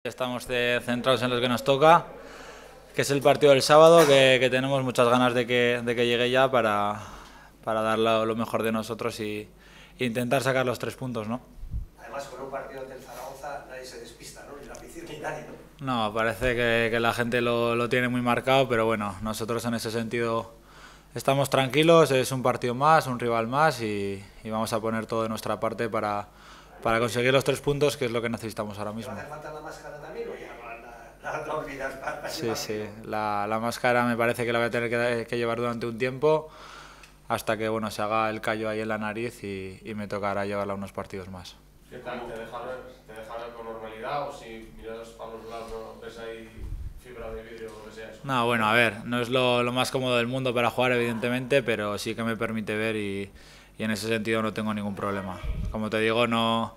Estamos centrados en lo que nos toca, que es el partido del sábado, que tenemos muchas ganas de que llegue ya para dar lo mejor de nosotros y intentar sacar los 3 puntos, ¿no? Además, con un partido del Zaragoza nadie se despista, ¿no? Ni la afición ni nadie, ¿no? No, parece que la gente lo tiene muy marcado, pero bueno, nosotros en ese sentido estamos tranquilos, es un partido más, un rival más y vamos a poner todo de nuestra parte para conseguir los 3 puntos, que es lo que necesitamos ahora mismo. ¿Te hace falta la máscara también o ya la olvidas para Sí, la máscara me parece que la voy a tener que llevar durante un tiempo hasta que bueno, se haga el callo ahí en la nariz y me tocará llevarla unos partidos más. ¿Qué tal? ¿Te deja ver con normalidad o si miras para los lados ves ahí fibra de vidrio o lo que sea eso? No, bueno, a ver, no es lo más cómodo del mundo para jugar evidentemente, pero sí que me permite ver y en ese sentido no tengo ningún problema. Como te digo, no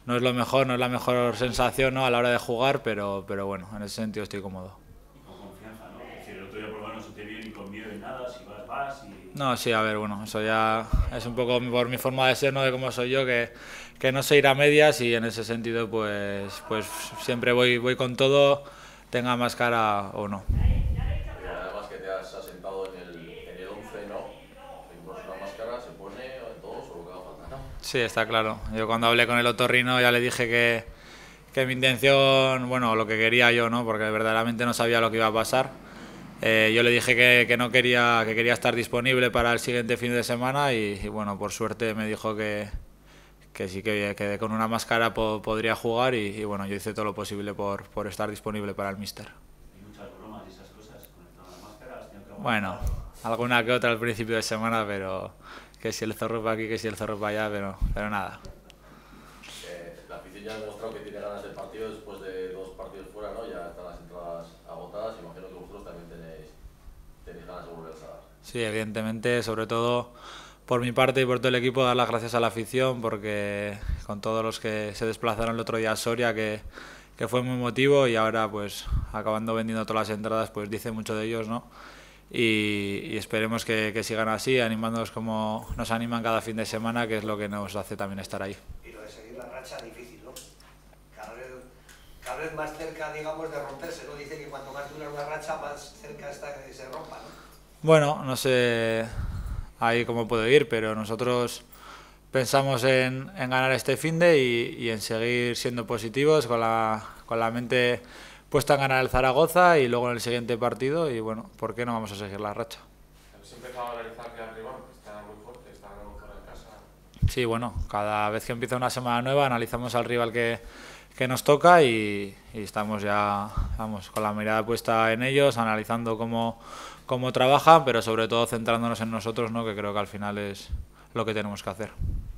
es lo mejor, no es la mejor sensación, ¿no?, a la hora de jugar, pero bueno, en ese sentido estoy cómodo. Y con confianza, ¿no? Es decir, el otro día por lo menos no se te vio ni con miedo ni nada, si vas y... No, sí, a ver, bueno, eso ya es un poco por mi forma de ser, ¿no?, de cómo soy yo, que no sé ir a medias y en ese sentido pues siempre voy con todo, tenga máscara o no. Además que te has asentado en el 11, ¿no? Si pones una máscara, se pone en todos o lo que haga falta, ¿no? Sí, está claro. Yo cuando hablé con el otorrino ya le dije que mi intención, bueno, lo que quería yo, ¿no?, porque verdaderamente no sabía lo que iba a pasar. Yo le dije que no quería, que quería estar disponible para el siguiente fin de semana y bueno, por suerte me dijo que sí, que con una máscara podría jugar y bueno, yo hice todo lo posible por estar disponible para el míster. Hay muchas bromas y esas cosas con el tema de la máscara, has tenido que Bueno, aguantar. alguna que otra al principio de semana, pero que si el zorro para aquí, que si el zorro para allá, pero nada. La afición ya ha demostrado que tiene ganas del partido después de 2 partidos fuera, ¿no? Ya están las entradas agotadas, imagino que vosotros también tenéis ganas de volver a dar. Sí, evidentemente, sobre todo por mi parte y por todo el equipo, dar las gracias a la afición, porque con todos los que se desplazaron el otro día a Soria, que fue muy emotivo y ahora pues acabando vendiendo todas las entradas, pues dice mucho de ellos, ¿no? Y esperemos que sigan así, animándonos como nos animan cada fin de semana, que es lo que nos hace también estar ahí. Y lo de seguir la racha, difícil, ¿no? Cada vez más cerca, digamos, de romperse, ¿no? Dice que cuanto más dura una racha, más cerca está que se rompa, ¿no? Bueno, no sé ahí cómo puedo ir, pero nosotros pensamos en ganar este finde y en seguir siendo positivos con la mente puesta en ganar el Zaragoza y luego en el siguiente partido y bueno, ¿por qué no vamos a seguir la racha? ¿Has empezado a analizar que el rival está muy fuerte, está ganando fuera de casa? Sí, bueno, cada vez que empieza una semana nueva analizamos al rival que nos toca y estamos ya, vamos, con la mirada puesta en ellos, analizando cómo trabajan, pero sobre todo centrándonos en nosotros, ¿no?, que creo que al final es lo que tenemos que hacer.